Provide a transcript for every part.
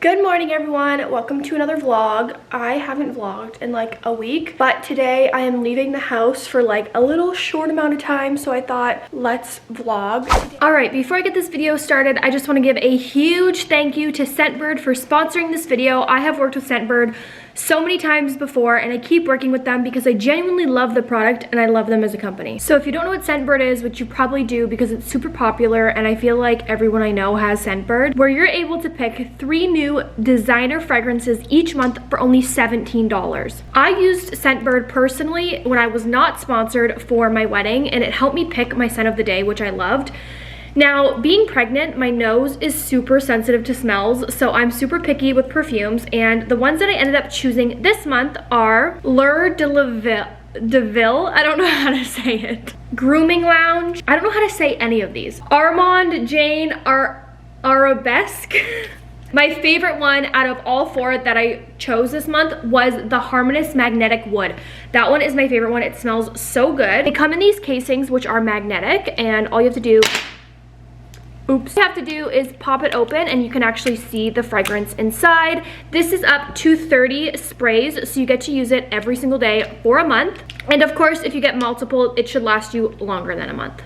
Good morning everyone, welcome to another vlog. I haven't vlogged in like a week, but today I am leaving the house for like a little short amount of time, so I thought let's vlog. Alright, before I get this video started, I just want to give a huge thank you to Scentbird for sponsoring this video. I have worked with Scentbird so many times before and I keep working with them because I genuinely love the product and I love them as a company. So if you don't know what Scentbird is, which you probably do because it's super popular and I feel like everyone I know has Scentbird, where you're able to pick 3 new designer fragrances each month for only $17. I used Scentbird personally when I was not sponsored for my wedding and it helped me pick my scent of the day, which I loved. Now, being pregnant, my nose is super sensitive to smells, so I'm super picky with perfumes, and the ones that I ended up choosing this month are Lueur de Ville, I don't know how to say it. Grooming Lounge, I don't know how to say any of these. Ormonde, Jayne, Arabesque. My favorite one out of all 4 that I chose this month was the Harmonist Magnetic Wood. That one is my favorite one. It smells so good. They come in these casings which are magnetic, and all you have to do is pop it open and you can actually see the fragrance inside. This is up to 30 sprays, so you get to use it every single day for a month. And of course, if you get multiple, it should last you longer than a month.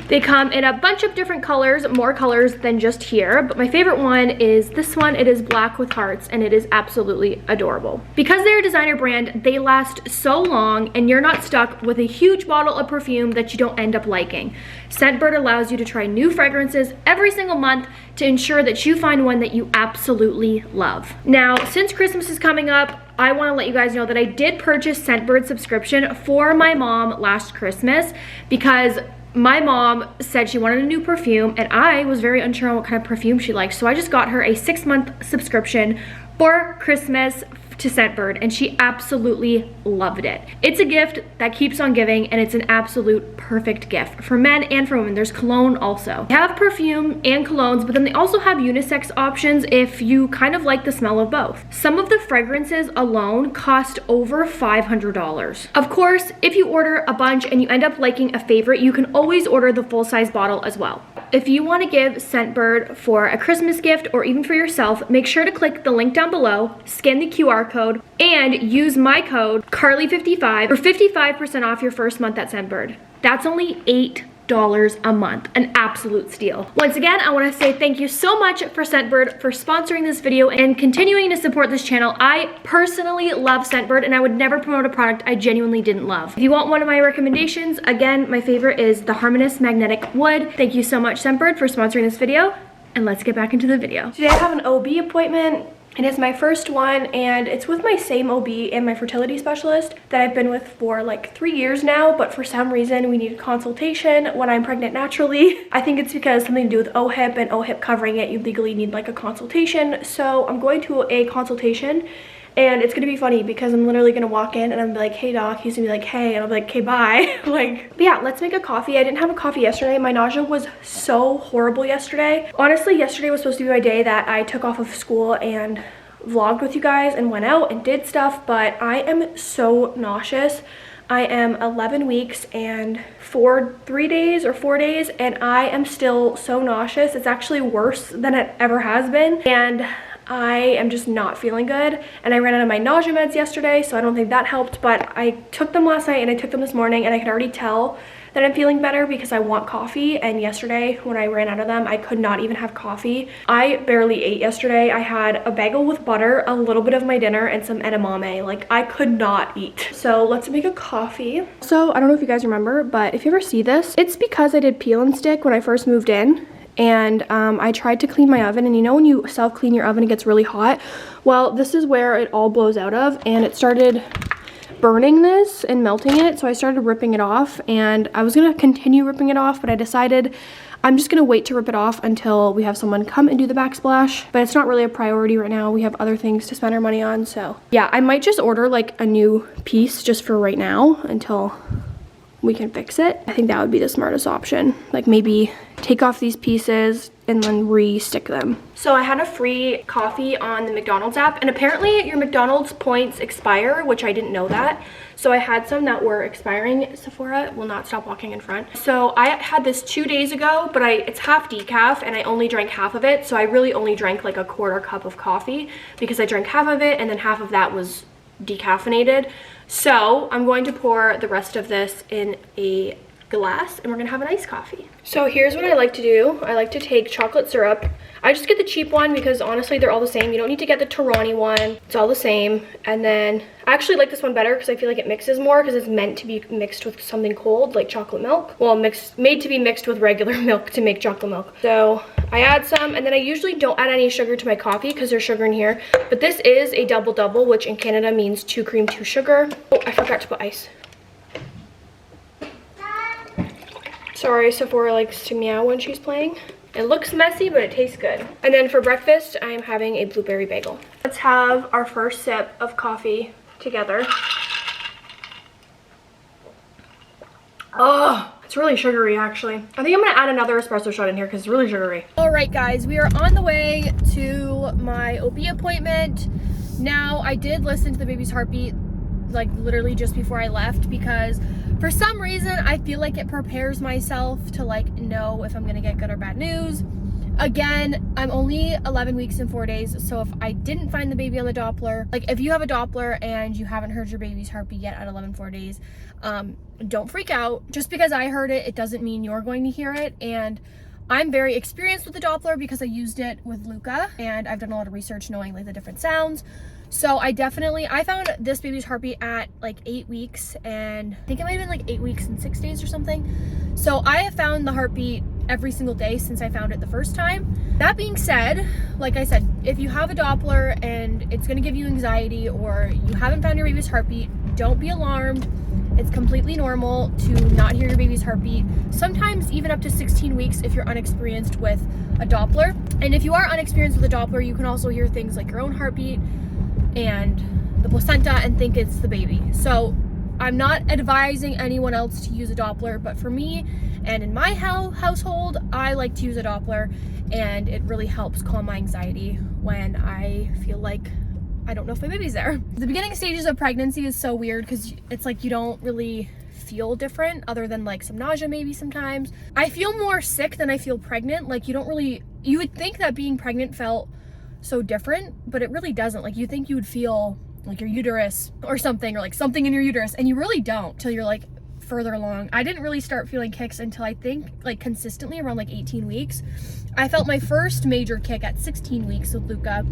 They come in a bunch of different colors, more colors than just here, but my favorite one is this one. It is black with hearts and it is absolutely adorable. Because they're a designer brand, they last so long and you're not stuck with a huge bottle of perfume that you don't end up liking. Scentbird allows you to try new fragrances every single month to ensure that you find one that you absolutely love. Now, since Christmas is coming up, I want to let you guys know that I did purchase Scentbird subscription for my mom last Christmas because my mom said she wanted a new perfume and I was very unsure on what kind of perfume she liked, so I just got her a 6-month subscription for Christmas to Scentbird and she absolutely loved it. It's a gift that keeps on giving and it's an absolute perfect gift for men and for women. There's cologne also. They have perfume and colognes, but then they also have unisex options if you kind of like the smell of both. Some of the fragrances alone cost over $500. Of course, if you order a bunch and you end up liking a favorite, you can always order the full-size bottle as well. If you want to give Scentbird for a Christmas gift or even for yourself, make sure to click the link down below, scan the QR code, and use my code KARLEE55 for 55% off your first month at Scentbird. That's only $8 a month, an absolute steal. Once again, I want to say thank you so much for Scentbird for sponsoring this video and continuing to support this channel. I personally love Scentbird and I would never promote a product I genuinely didn't love. If you want one of my recommendations, again, my favorite is the Harmonist Magnetic Wood. Thank you so much, Scentbird, for sponsoring this video, and let's get back into the video. Today I have an OB appointment. It is my first one and it's with my same OB and my fertility specialist that I've been with for like 3 years now, but for some reason we need a consultation when I'm pregnant naturally. I think it's because something to do with OHIP, and OHIP covering it, you legally need like a consultation. So I'm going to a consultation and it's gonna be funny because I'm literally gonna walk in and I'm like, hey doc, he's gonna be like, hey, and I'll be like, okay, bye. Like, but yeah, let's make a coffee. I didn't have a coffee yesterday. My nausea was so horrible yesterday. Honestly, yesterday was supposed to be my day that I took off of school and vlogged with you guys and went out and did stuff, but I am so nauseous. I am 11 weeks and 4 days and I am still so nauseous. It's actually worse than it ever has been and I am just not feeling good, and I ran out of my nausea meds yesterday, so I don't think that helped, but I took them last night and I took them this morning and I can already tell that I'm feeling better because I want coffee, and yesterday when I ran out of them, I could not even have coffee. I barely ate yesterday. I had a bagel with butter, a little bit of my dinner, and some edamame. Like, I could not eat. So let's make a coffee. So I don't know if you guys remember, but if you ever see this, it's because I did peel and stick when I first moved in. And I tried to clean my oven, and you know when you self-clean your oven, it gets really hot? Well, this is where it all blows out of, and it started burning this and melting it, so I started ripping it off, and I was gonna continue ripping it off, but I decided I'm just gonna wait to rip it off until we have someone come and do the backsplash, but it's not really a priority right now. We have other things to spend our money on, so yeah, I might just order like a new piece just for right now until we can fix it. I think that would be the smartest option. Like maybe take off these pieces and then re-stick them. So I had a free coffee on the McDonald's app, and apparently your McDonald's points expire, which I didn't know that. So I had some that were expiring. Sephora will not stop walking in front. So I had this 2 days ago, but it's half decaf and I only drank half of it. So I really only drank like a quarter cup of coffee because I drank half of it and then half of that was decaffeinated. So I'm going to pour the rest of this in a glass and we're gonna have an iced coffee. So here's what I like to do. I like to take chocolate syrup. I just get the cheap one because honestly they're all the same. You don't need to get the Torani one. It's all the same. And then I actually like this one better because I feel like it mixes more because it's meant to be mixed with something cold like chocolate milk. Well, made to be mixed with regular milk to make chocolate milk. So I add some, and then I usually don't add any sugar to my coffee because there's sugar in here. But this is a double-double, which in Canada means 2 cream, 2 sugar. Oh, I forgot to put ice. Sorry, Sephora likes to meow when she's playing. It looks messy, but it tastes good. And then for breakfast, I am having a blueberry bagel. Let's have our first sip of coffee together. Oh, it's really sugary, actually. I think I'm gonna add another espresso shot in here because it's really sugary. All right, guys, we are on the way to my OB appointment. Now, I did listen to the baby's heartbeat like literally just before I left because for some reason I feel like it prepares myself to like know if I'm gonna get good or bad news. Again, I'm only 11 weeks and 4 days, so if I didn't find the baby on the Doppler, like if you have a Doppler and you haven't heard your baby's heartbeat yet at 11 4 days, don't freak out. Just because I heard it, it doesn't mean you're going to hear it. And I'm very experienced with the Doppler because I used it with Luca and I've done a lot of research knowing like the different sounds. So I found this baby's heartbeat at like 8 weeks, and I think it might have been like 8 weeks and 6 days or something. So I have found the heartbeat every single day since I found it the first time. That being said, like I said, if you have a Doppler and it's gonna give you anxiety or you haven't found your baby's heartbeat, don't be alarmed. It's completely normal to not hear your baby's heartbeat, sometimes even up to 16 weeks if you're unexperienced with a Doppler. And if you are unexperienced with a Doppler, you can also hear things like your own heartbeat and the placenta and think it's the baby. So I'm not advising anyone else to use a Doppler, but for me and in my household, I like to use a Doppler, and it really helps calm my anxiety when I feel like I don't know if my baby's there. The beginning stages of pregnancy is so weird because it's like you don't really feel different other than like some nausea maybe sometimes. I feel more sick than I feel pregnant. Like you would think that being pregnant felt so different, but it really doesn't. Like you think you would feel like your uterus or something, or like something in your uterus, and you really don't till you're like further along. I didn't really start feeling kicks until I think like consistently around like 18 weeks. I felt my first major kick at 16 weeks with Luca,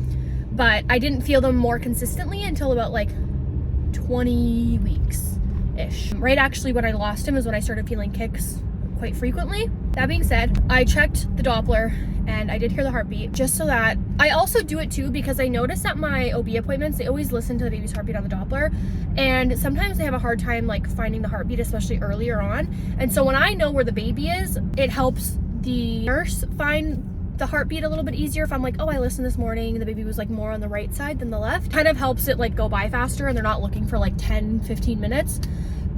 but I didn't feel them more consistently until about like 20 weeks-ish. Right actually when I lost him is when I started feeling kicks quite frequently. That being said, I checked the Doppler and I did hear the heartbeat, just so that I also do it too because I noticed at my OB appointments, they always listen to the baby's heartbeat on the Doppler, and sometimes they have a hard time like finding the heartbeat, especially earlier on. And so when I know where the baby is, it helps the nurse find the heartbeat a little bit easier. If I'm like, oh, I listened this morning, the baby was like more on the right side than the left, kind of helps it like go by faster and they're not looking for like 10-15 minutes.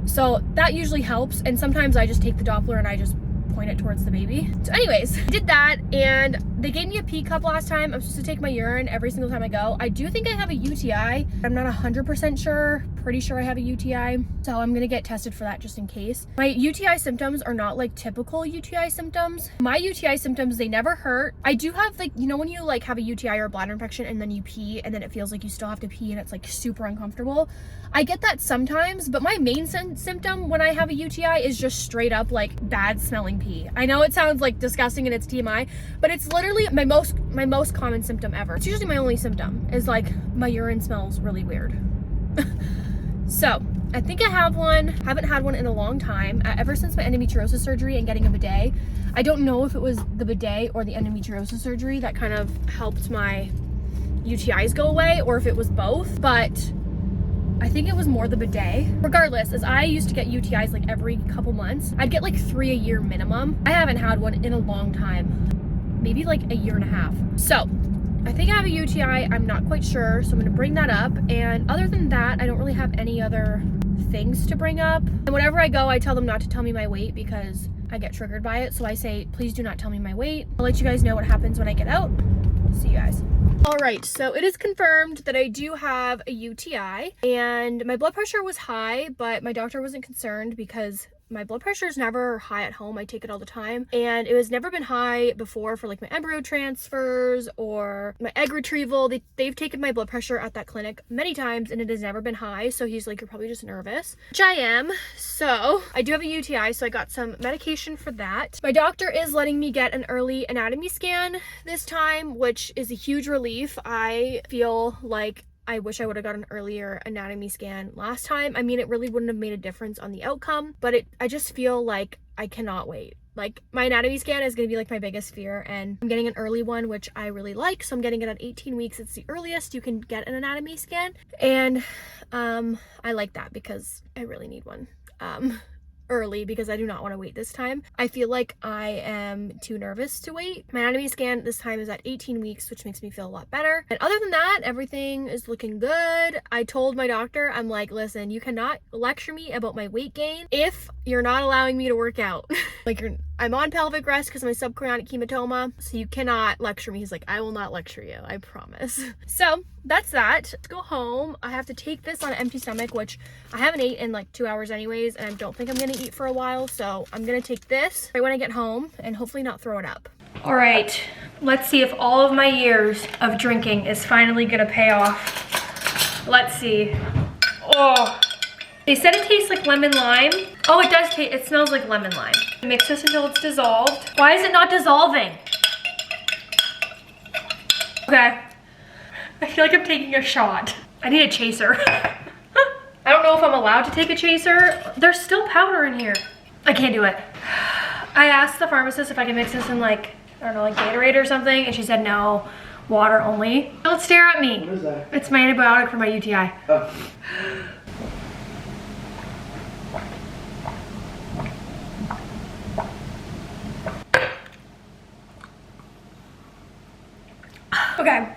So that usually helps. And sometimes I just take the Doppler and I just point it towards the baby. So anyways, I did that, and they gave me a pee cup last time. I'm supposed to take my urine every single time I go. I do think I have a UTI. I'm not 100% sure. Pretty sure I have a UTI. So I'm gonna get tested for that just in case. My UTI symptoms are not like typical UTI symptoms. My UTI symptoms, they never hurt. I do have like, you know when you like have a UTI or a bladder infection and then you pee and then it feels like you still have to pee and it's like super uncomfortable. I get that sometimes, but my main symptom when I have a UTI is just straight up like bad smelling pee. I know it sounds like disgusting and it's TMI, but it's literally my most common symptom ever. It's usually my only symptom is like my urine smells really weird. So I think I have one. Haven't had one in a long time, ever since my endometriosis surgery and getting a bidet. I don't know if it was the bidet or the endometriosis surgery that kind of helped my UTIs go away, or if it was both, but I think it was more the bidet. Regardless, as I used to get UTIs like every couple months, I'd get like 3 a year minimum. I haven't had one in a long time, maybe like a year and a half. So I think I have a UTI, I'm not quite sure, so I'm gonna bring that up. And other than that, I don't really have any other things to bring up. And whenever I go, I tell them not to tell me my weight because I get triggered by it. So I say, please do not tell me my weight. I'll let you guys know what happens when I get out. See you guys. All right, so it is confirmed that I do have a UTI, and my blood pressure was high, but my doctor wasn't concerned because my blood pressure is never high at home. I take it all the time, and it was never been high before for like my embryo transfers or my egg retrieval. They've taken my blood pressure at that clinic many times, and it has never been high. So he's like, you're probably just nervous, which I am. So I do have a UTI, so I got some medication for that. My doctor is letting me get an early anatomy scan this time, which is a huge relief. I feel like I wish I would have got an earlier anatomy scan last time. I mean, it really wouldn't have made a difference on the outcome, but I just feel like I cannot wait. Like, my anatomy scan is going to be like my biggest fear, and I'm getting an early one, which I really like. So I'm getting it at 18 weeks. It's the earliest you can get an anatomy scan. And I like that because I really need one early because I do not want to wait this time. I feel like I am too nervous to wait. My anatomy scan this time is at 18 weeks, which makes me feel a lot better. And other than that, everything is looking good. I told my doctor, I'm like, listen, you cannot lecture me about my weight gain if you're not allowing me to work out. Like, I'm on pelvic rest because of my subchorionic hematoma, so you cannot lecture me. He's like, I will not lecture you, I promise. So that's that. Let's go home. I have to take this on an empty stomach, which I haven't ate in like 2 hours anyways, and I don't think I'm gonna eat for a while, so I'm gonna take this right when I get home and hopefully not throw it up. All right, let's see if all of my years of drinking is finally gonna pay off. Let's see. Oh, they said it tastes like lemon lime. Oh, it does taste, it smells like lemon lime. Mix this until it's dissolved. Why is it not dissolving? Okay. I feel like I'm taking a shot. I need a chaser. I don't know if I'm allowed to take a chaser. There's still powder in here. I can't do it. I asked the pharmacist if I could mix this in like, I don't know, like Gatorade or something, and she said no, water only. Don't stare at me. What is that? It's my antibiotic for my UTI. Oh. Okay.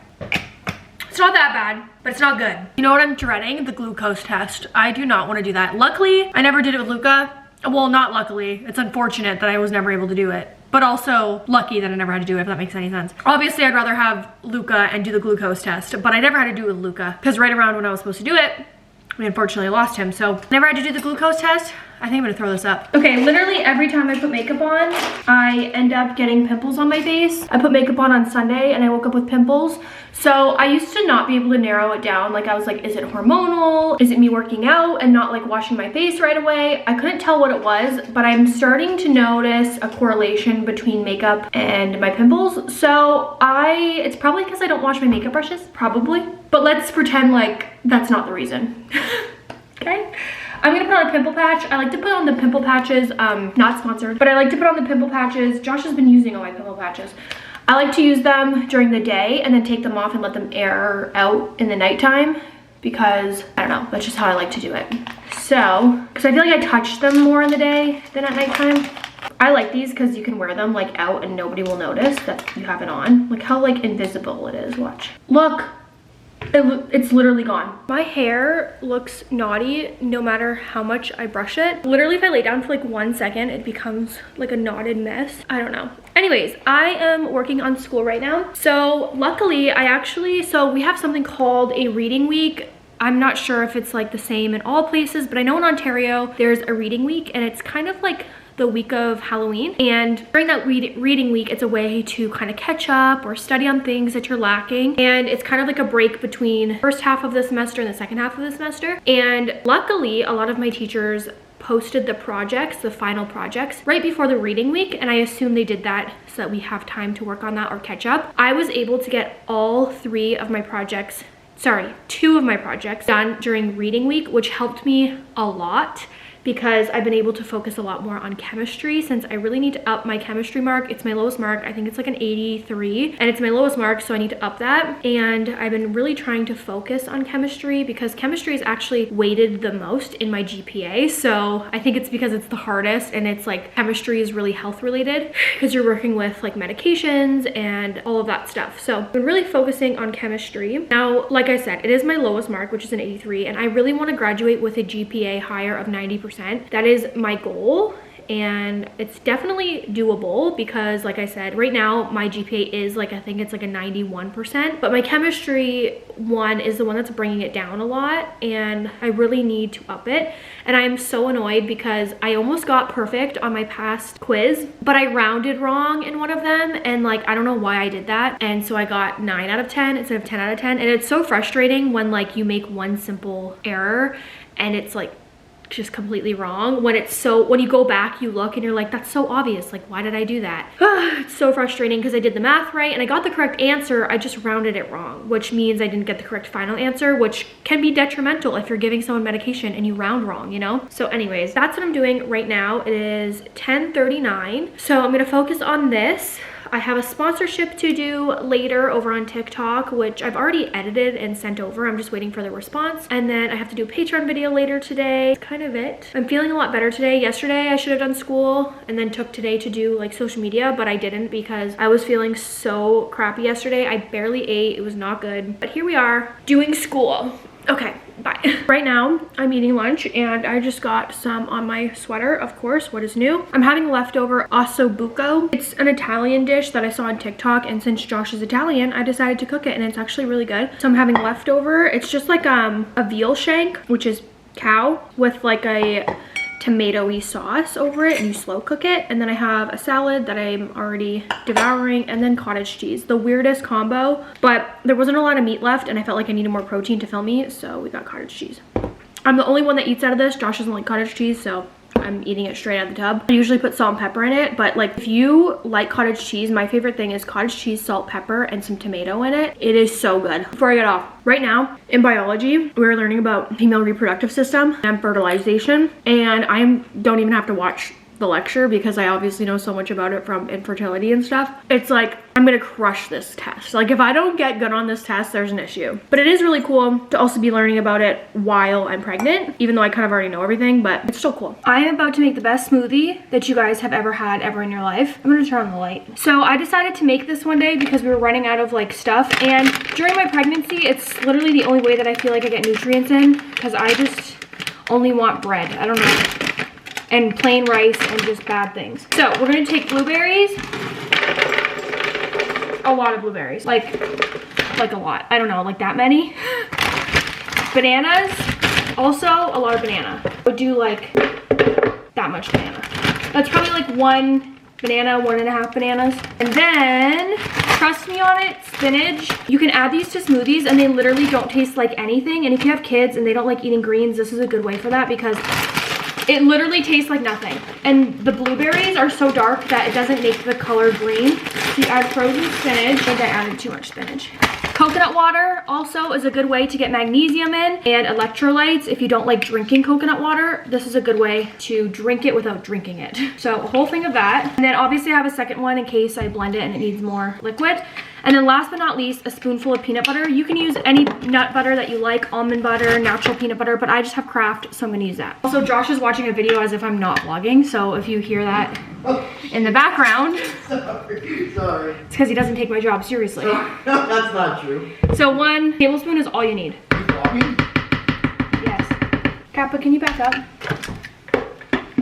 It's not that bad, but it's not good. You know what I'm dreading? The glucose test. I do not want to do that. Luckily, I never did it with Luca. Well, not luckily. It's unfortunate that I was never able to do it, but also lucky that I never had to do it, if that makes any sense. Obviously, I'd rather have Luca and do the glucose test, but I never had to do it with Luca because right around when I was supposed to do it, we unfortunately lost him. So never had to do the glucose test. I think I'm gonna throw this up. Okay, literally every time I put makeup on, I end up getting pimples on my face. I put makeup on Sunday and I woke up with pimples. So I used to not be able to narrow it down. Like, I was like, is it hormonal? Is it me working out and not like washing my face right away? I couldn't tell what it was, but I'm starting to notice a correlation between makeup and my pimples. So it's probably because I don't wash my makeup brushes, probably. But let's pretend like that's not the reason. Okay? I'm gonna put on a pimple patch. I like to put on the pimple patches, not sponsored, but I like to put on the pimple patches. Josh has been using all my pimple patches. I like to use them during the day and then take them off and let them air out in the nighttime because, I don't know, that's just how I like to do it. So, because I feel like I touch them more in the day than at nighttime. I like these because you can wear them like out and nobody will notice that you have it on. Look how like invisible it is, watch. Look. It's literally gone. My hair looks knotty no matter how much I brush it. Literally, if I lay down for like 1 second, it becomes like a knotted mess. I don't know. Anyways, I am working on school right now. So luckily, so we have something called a reading week. I'm not sure if it's like the same in all places, but I know in Ontario, there's a reading week and it's kind of like the week of Halloween, and during that reading week, it's a way to kind of catch up or study on things that you're lacking, and it's kind of like a break between the first half of the semester and the second half of the semester. And luckily, a lot of my teachers posted the projects, the final projects, right before the reading week, and I assume they did that so that we have time to work on that or catch up. I was able to get all 2 of my projects done during reading week, which helped me a lot because I've been able to focus a lot more on chemistry since I really need to up my chemistry mark. It's my lowest mark. I think it's like an 83 and it's my lowest mark, so I need to up that. And I've been really trying to focus on chemistry because chemistry is actually weighted the most in my GPA. So I think it's because it's the hardest, and it's like chemistry is really health related because you're working with like medications and all of that stuff. So I've been really focusing on chemistry. Now, like I said, it is my lowest mark, which is an 83, and I really want to graduate with a GPA higher of 90%. That is my goal. And it's definitely doable because, like I said, right now my GPA is like, I think it's like a 91%, but my chemistry one is the one that's bringing it down a lot, and I really need to up it. And I am so annoyed because I almost got perfect on my past quiz, but I rounded wrong in one of them, and like I don't know why I did that, and so I got 9 out of 10 instead of 10 out of 10. And it's so frustrating when like you make one simple error and it's like just completely wrong, when it's so, when you go back you look and you're like, that's so obvious, like why did I do that? It's so frustrating because I did the math right and I got the correct answer, I just rounded it wrong, which means I didn't get the correct final answer, which can be detrimental if you're giving someone medication and you round wrong, you know? So anyways, that's what I'm doing right now. It is 10:39, so I'm gonna focus on this. I have a sponsorship to do later over on TikTok, which I've already edited and sent over. I'm just waiting for the response. And then I have to do a Patreon video later today. That's kind of it. I'm feeling a lot better today. Yesterday, I should have done school and then took today to do like social media, but I didn't because I was feeling so crappy yesterday. I barely ate. It was not good. But here we are doing school. Okay, bye. Right now, I'm eating lunch and I just got some on my sweater, of course. What is new? I'm having leftover ossobuco. It's an Italian dish that I saw on TikTok, and since Josh is Italian, I decided to cook it and it's actually really good. So I'm having leftover. It's just like a veal shank, which is cow, with like a tomatoey sauce over it, and you slow cook it. And then I have a salad that I'm already devouring, and then cottage cheese. The weirdest combo, but there wasn't a lot of meat left and I felt like I needed more protein to fill me, so we got cottage cheese. I'm the only one that eats out of this. Josh doesn't like cottage cheese, so I'm eating it straight out of the tub. I usually put salt and pepper in it, but like if you like cottage cheese, my favorite thing is cottage cheese, salt, pepper, and some tomato in it. It is so good. Before I get off, right now in biology, we're learning about female reproductive system and fertilization, and I don't even have to watch the lecture because I obviously know so much about it from infertility and stuff. It's like, I'm gonna crush this test. Like if I don't get good on this test, there's an issue. But it is really cool to also be learning about it while I'm pregnant, even though I kind of already know everything, but it's still cool. I am about to make the best smoothie that you guys have ever had ever in your life. I'm gonna turn on the light. So I decided to make this one day because we were running out of like stuff, and during my pregnancy, it's literally the only way that I feel like I get nutrients in, because I just only want bread. I don't know. And plain rice and just bad things. So we're gonna take blueberries. A lot of blueberries, like a lot. I don't know, like that many. Bananas, also a lot of banana. I would do like that much banana. That's probably like 1 banana, 1.5 bananas. And then, trust me on it, spinach. You can add these to smoothies and they literally don't taste like anything. And if you have kids and they don't like eating greens, this is a good way for that because it literally tastes like nothing. And the blueberries are so dark that it doesn't make the color green. So you add frozen spinach. I think I added too much spinach. Coconut water also is a good way to get magnesium in, and electrolytes. If you don't like drinking coconut water, this is a good way to drink it without drinking it. So a whole thing of that. And then obviously I have a second one in case I blend it and it needs more liquid. And then last but not least, a spoonful of peanut butter. You can use any nut butter that you like, almond butter, natural peanut butter, but I just have Kraft, so I'm gonna use that. Also, Josh is watching a video as if I'm not vlogging, so if you hear that in the background, sorry. It's because he doesn't take my job seriously. No, that's not true. So 1 tablespoon is all you need. Are you vlogging? Yes. Kappa, can you back up?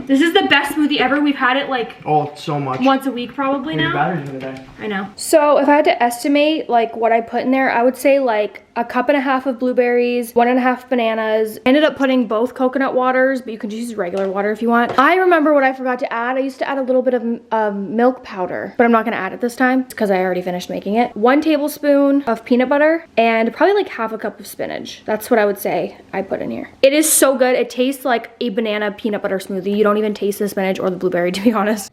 This is the best smoothie ever. We've had it like so much. Once a week probably now. Your battery's gonna die. I know. So if I had to estimate like what I put in there, I would say like 1.5 cups of blueberries, 1.5 bananas. Ended up putting both coconut waters, but you can just use regular water if you want. I remember what I forgot to add. I used to add a little bit of milk powder, but I'm not gonna add it this time because I already finished making it. 1 tablespoon of peanut butter and probably like 1/2 cup of spinach. That's what I would say I put in here. It is so good. It tastes like a banana peanut butter smoothie. You don't even taste the spinach or the blueberry, to be honest.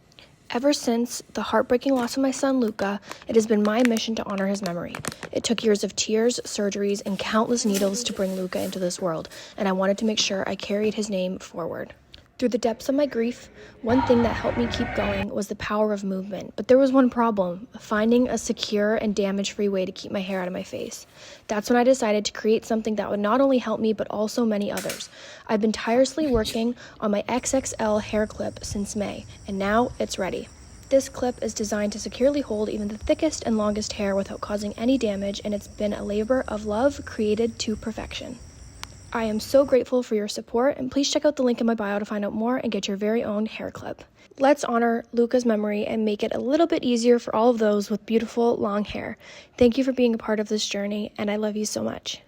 Ever since the heartbreaking loss of my son, Luca, it has been my mission to honor his memory. It took years of tears, surgeries, and countless needles to bring Luca into this world, and I wanted to make sure I carried his name forward. Through the depths of my grief, one thing that helped me keep going was the power of movement. But there was one problem: finding a secure and damage-free way to keep my hair out of my face. That's when I decided to create something that would not only help me, but also many others. I've been tirelessly working on my XXL hair clip since May, and now it's ready. This clip is designed to securely hold even the thickest and longest hair without causing any damage, and it's been a labor of love created to perfection. I am so grateful for your support, and please check out the link in my bio to find out more and get your very own hair clip. Let's honor Luca's memory and make it a little bit easier for all of those with beautiful long hair. Thank you for being a part of this journey, and I love you so much.